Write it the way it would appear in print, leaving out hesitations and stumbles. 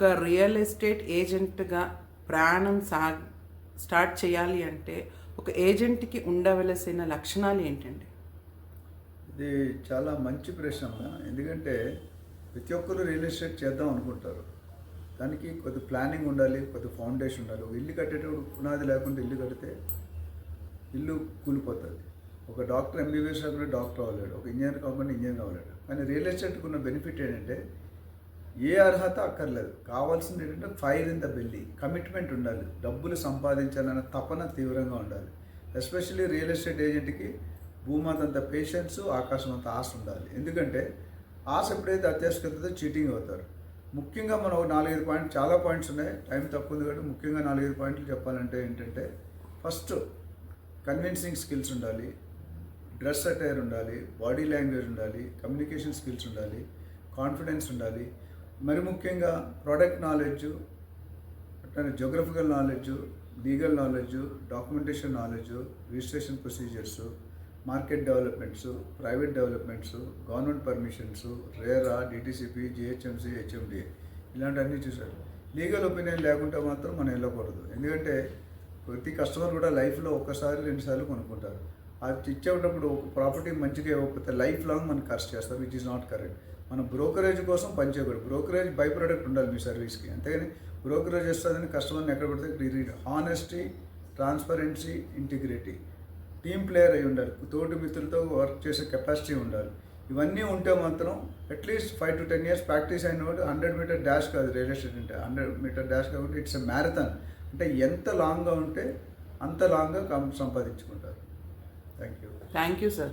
ఒక real estate ఏజెంట్గా ప్రయాణం స్టార్ట్ చేయాలి అంటే ఒక ఏజెంట్కి ఉండవలసిన లక్షణాలు ఏంటండి? ఇది చాలా మంచి ప్రశ్న అమ్మా. ఎందుకంటే ప్రతి ఒక్కరు రియల్ ఎస్టేట్ చేద్దాం అనుకుంటారు. దానికి కొద్ది ప్లానింగ్ ఉండాలి, కొద్ది ఫౌండేషన్ ఉండాలి. ఒక ఇల్లు కట్టేటప్పుడు పునాది లేకుండా ఇల్లు కడితే ఇల్లు కూలిపోతుంది. ఒక డాక్టర్ ఎంబీబీఎస్ కాకుండా డాక్టర్ అవ్వలేడు, ఒక ఇంజనీర్ కాకుండా ఇంజనీర్ అవ్వలేడు. కానీ రియల్ ఎస్టేట్కి ఉన్న బెనిఫిట్ ఏంటంటే ఏ అర్హత అక్కర్లేదు. కావాల్సింది ఏంటంటే fire in the belly, commitment ఉండాలి, డబ్బులు సంపాదించాలన్న తపన తీవ్రంగా ఉండాలి. ఎస్పెషల్లీ రియల్ ఎస్టేట్ ఏజెంట్కి భూమాతంత పేషెన్స్, ఆకాశం అంత ఆశ ఉండాలి. ఎందుకంటే ఆశ ఎప్పుడైతే అత్యాశకెళ్తుందో చీటింగ్ అవుతారు. ముఖ్యంగా మనం ఒక 4-5 పాయింట్లు, చాలా పాయింట్స్ ఉన్నాయి, టైం తక్కువ ఉంది కాబట్టి ముఖ్యంగా 4-5 పాయింట్లు చెప్పాలంటే ఏంటంటే, ఫస్ట్ కన్విన్సింగ్ స్కిల్స్ ఉండాలి, డ్రెస్ అటైర్ ఉండాలి, బాడీ లాంగ్వేజ్ ఉండాలి, కమ్యూనికేషన్ స్కిల్స్ ఉండాలి, కాన్ఫిడెన్స్ ఉండాలి. మరి ముఖ్యంగా ప్రోడక్ట్ నాలెడ్జు, అట్లనే geographical knowledge, legal knowledge, documentation knowledge, registration procedures, market developments, private developments, government permissions, RERA, DTCP, GHMC, HMDA ఇలాంటివన్నీ చూశారు. లీగల్ ఒపీనియన్ లేకుంటే మాత్రం మనం వెళ్ళకూడదు. ఎందుకంటే ప్రతి కస్టమర్ కూడా లైఫ్లో ఒక్కసారి 2 సార్లు కొనుక్కుంటారు. అది ఇచ్చేటప్పుడు ఒక ప్రాపర్టీ మంచిగా ఇవ్వకపోతే లైఫ్ లాంగ్ మనకు ఖర్చు చేస్తారు, విచ్ ఈజ్ నాట్ కరెక్ట్. మనం బ్రోకరేజ్ కోసం పనిచేయకూడదు. బ్రోకరేజ్ బై ప్రోడక్ట్ ఉండాలి మీ సర్వీస్కి. అంతేగాని బ్రోకరేజ్ చేస్తుందని కస్టమర్ని ఎక్కడ పడితే honesty, transparency, integrity, team player అయి ఉండాలి, తోటి మిత్రులతో వర్క్ చేసే కెపాసిటీ ఉండాలి. ఇవన్నీ ఉంటే మాత్రం అట్లీస్ట్ 5 to 10 years ప్రాక్టీస్ అయిన వాడు 100 meter డాష్ కాదు రియల్ ఎస్టేట్ అంటే. 100 meter డాష్ కాకుండా ఇట్స్ ఎ మ్యారథాన్. అంటే ఎంత లాంగ్గా ఉంటే అంత లాంగ్గా సంపాదించుకుంటారు. Thank you sir.